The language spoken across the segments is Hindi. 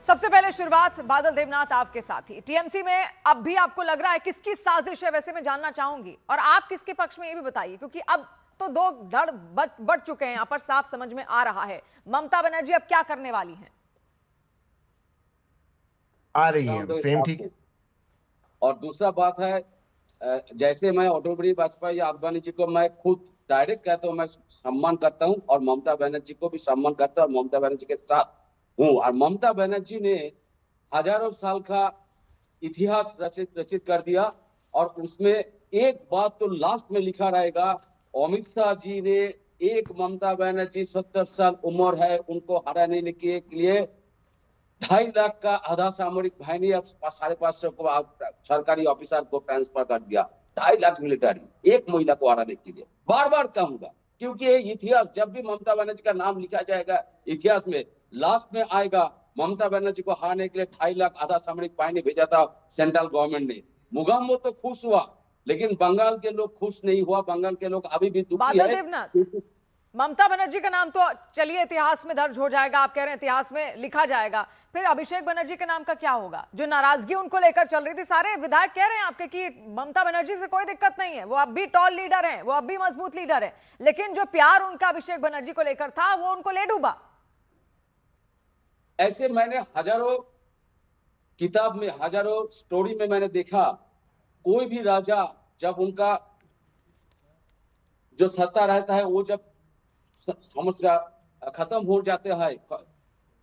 सबसे पहले शुरुआत बादल देवनाथ आपके साथ ही। टीएमसी में अब भी आपको लग रहा है किसकी साजिश है, वैसे मैं जानना चाहूंगी, और आप किसके पक्ष में ये भी बताइए, क्योंकि अब तो दो धड़ बढ़ चुके हैं, यहां पर साफ समझ में आ रहा है ममता बनर्जी अब क्या करने वाली हैं। आ रही है फ्रेम, ठीक है। और दूसरा बात है, जैसे मैं अटल बिहारी वाजपेयी आडवाणी जी को मैं खुद डायरेक्ट कहता हूँ, मैं सम्मान करता हूँ और ममता बनर्जी को भी सम्मान करता हूँ और ममता बनर्जी के साथ हूँ। और ममता बनर्जी ने हजारों साल का इतिहास रचित कर दिया और उसमें एक बात तो लास्ट में लिखा रहेगा, अमित शाह जी ने एक ममता बनर्जी 70 साल उम्र है उनको हराने के लिए 2.5 लाख का आधा सामरिक बाहिनी अब 550 को सरकारी ऑफिसर को ट्रांसफर कर दिया। 2.5 लाख मिलिट्री एक महिला को हराने के लिए। बार बार कहूंगा क्योंकि ये इतिहास, जब भी ममता बनर्जी का नाम लिखा जाएगा इतिहास में, लास्ट में आएगा ममता बनर्जी को हराने के लिए 2.5 लाख आधा सामरिक बाहिनी भेजा था सेंट्रल गवर्नमेंट ने। मुगाम्बो तो खुश हुआ, लेकिन बंगाल के लोग खुश नहीं हुआ। बंगाल के लोग अभी भी दुखी है। ममता बनर्जी का नाम तो चलिए इतिहास में दर्ज हो जाएगा, आप कह रहे हैं इतिहास में लिखा जाएगा, फिर अभिषेक बनर्जी के नाम का क्या होगा? जो नाराजगी उनको लेकर चल रही थी, सारे विधायक कह रहे हैं आपके कि ममता बनर्जी से कोई दिक्कत नहीं है, वो अब भी टॉल लीडर हैं, वो अब भी मजबूत लीडर है, लेकिन जो प्यार उनका अभिषेक बनर्जी को लेकर था वो उनको ले डूबा। ऐसे मैंने हजारों किताब में, हजारों स्टोरी में मैंने देखा, कोई भी राजा जब उनका जो सत्ता रहता है, वो जब समस्या खत्म हो जाते हैं,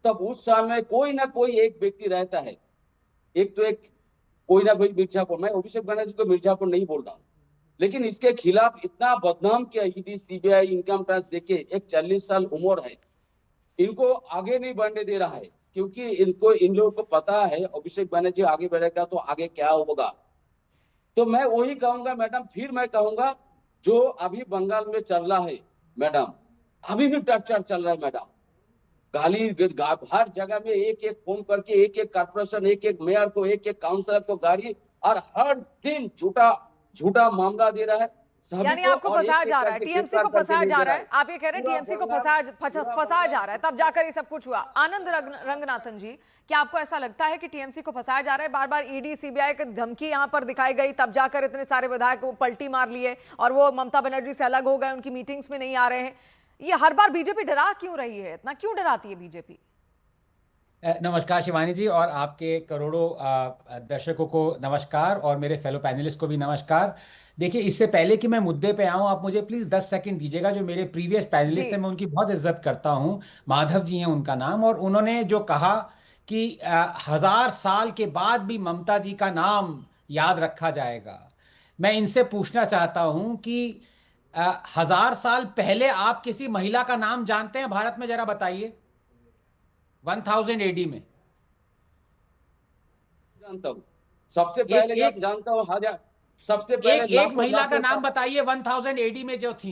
तब उस समय कोई ना कोई एक व्यक्ति रहता है, एक कोई ना कोई मिर्जापुर, मैं अभिषेक बनर्जी को मिर्जापुर नहीं बोल रहा हूं, लेकिन इसके खिलाफ इतना बदनाम किया ईडी सीबीआई इनकम टैक्स देके। एक 40 साल उम्र है, इनको आगे नहीं बढ़ने दे रहा है, क्योंकि इन लोगों को पता है अभिषेक बनर्जी आगे बढ़ेगा तो आगे क्या होगा। तो मैं वही कहूंगा मैडम, फिर मैं कहूंगा जो अभी बंगाल में चल रहा है मैडम, अभी भी टर्चर चल रहा है मैडम। गाली हर जगह में एक एक फोन करके एक एक कारपोरेशन, एक एक मेयर को, एक एक काउंसलर को गाड़ी, और हर दिन झूठा मामला दे रहा है। यानी आपको फंसाया जा रहा है, टीएमसी को फंसाया जा रहा है। आप ये कह रहे हैं टीएमसी को फंसाया जा रहा है, तब जाकर ये सब कुछ हुआ। आनंद रंगनाथन जी, क्या आपको ऐसा लगता है कि टीएमसी को फंसाया जा रहा है? बार बार ईडी सीबीआई की धमकी यहां पर दिखाई गई, तब जाकर इतने सारे विधायक पलटी मार लिए और वो ममता बनर्जी से अलग हो गए, उनकी मीटिंग्स में नहीं आ रहे हैं। ये हर बार बीजेपी डरा क्यों रही है, इतना क्यों डराती है बीजेपी? नमस्कार शिवानी जी, और आपके करोड़ों दर्शकों को नमस्कार, और मेरे फेलो पैनलिस्ट को भी नमस्कार। देखिए, इससे पहले कि मैं मुद्दे पे आऊं, आप मुझे प्लीज 10 सेकंड दीजिएगा। जो मेरे प्रीवियस पैनलिस्ट हैं, मैं उनकी बहुत इज्जत करता हूं, माधव जी हैं उनका नाम, और उन्होंने जो कहा कि 1000 साल के बाद भी ममता जी का नाम याद रखा जाएगा, मैं इनसे पूछना चाहता हूं कि 1000 साल पहले आप किसी महिला का नाम जानते हैं भारत में? जरा बताइए। 1000 एडी में जानता हूं, सबसे पहले जब जानता हूं, हजार सबसे पहले एक महिला का नाम बताइए 1000 एडी में जो थी।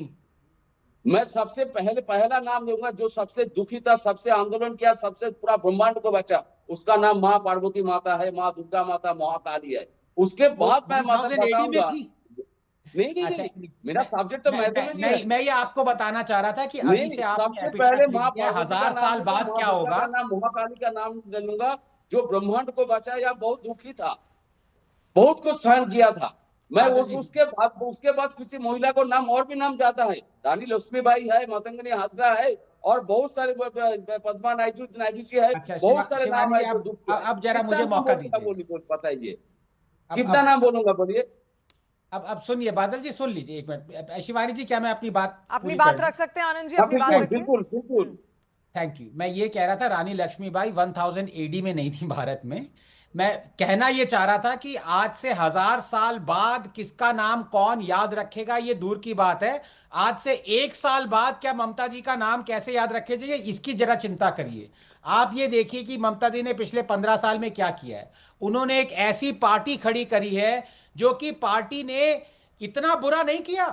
मैं सबसे पहला नाम लूंगा जो सबसे दुखी था, सबसे आंदोलन किया, सबसे पूरा ब्रह्मांड को बचा, उसका नाम माँ पार्वती माता है, माँ दुर्गा माता, महाकाली है। उसके बाद मैं माता बताऊंगा। नहीं, मेरा सब्जेक्ट तो मैथोलॉजी है। मैं ये आपको बताना चाह रहा था कि अभी से आपने पहले माँ 1000 साल बाद क्या होगा। महाकाली का नाम लूंगा जो ब्रह्मांड को बचाया, बहुत दुखी था, बहुत कुछ सहन किया था मैं। उसके बाद किसी महिला को नाम और भी नाम जाता है, रानी लक्ष्मीबाई है, मतंगनी हाजरा है, और बहुत सारे पद्मा नायडू जी है। बहुत सारे नाम है। अब जरा मुझे मौका दीजिए, बताइए कितना नाम बोलूंगा, बोलिए। अब सुनिए बादल जी, सुन लीजिए एक मिनट। शिवानी जी, क्या मैं अपनी बात रख सकते हैं? आनंद जी, अपनी बात रखिए। बिल्कुल। Thank you. मैं ये कह रहा था, रानी लक्ष्मीबाई 1000 एडी में नहीं थी भारत में। मैं कहना ये चाह रहा था कि आज से 1000 साल बाद किसका नाम कौन याद रखेगा, ये दूर की बात है। आज से 1 साल बाद क्या ममता जी का नाम कैसे याद रखे जाइए, इसकी जरा चिंता करिए। आप ये देखिए कि ममता जी ने पिछले 15 साल में क्या किया है। उन्होंने एक ऐसी पार्टी खड़ी करी है जो कि पार्टी ने इतना बुरा नहीं किया।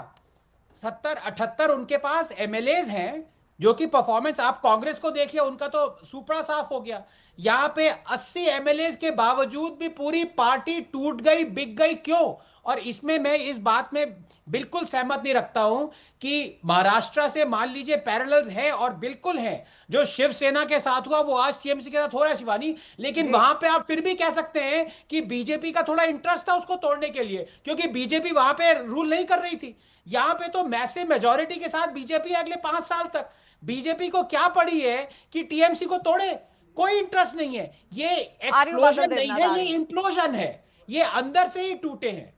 70-78 उनके पास एमएलएज हैं जो कि परफॉर्मेंस, आप कांग्रेस को देखिए, उनका तो सुपड़ा साफ हो गया। यहां पे 80 एमएलएज के बावजूद भी पूरी पार्टी टूट गई, बिक गई। क्यों? और इसमें मैं इस बात में बिल्कुल सहमत नहीं रखता हूं कि महाराष्ट्र से मान लीजिए पैरेलल्स है और बिल्कुल है। जो शिवसेना के साथ हुआ वो आज टीएमसी के साथ हो रहा है शिवानी, लेकिन जी। वहां पे आप फिर भी कह सकते हैं कि बीजेपी का थोड़ा इंटरेस्ट था उसको तोड़ने के लिए, क्योंकि बीजेपी वहां पे रूल नहीं कर रही थी। यहां पे तो मैसिव मेजोरिटी के साथ बीजेपी अगले 5 साल तक, बीजेपी को क्या पड़ी है कि टीएमसी को तोड़े, कोई इंटरेस्ट नहीं है। ये आर्यू बादल एक्सप्लोजन नहीं देवनाथ, है, ये आर्यू। इंप्लोजन है, ये अंदर से ही टूटे हैं।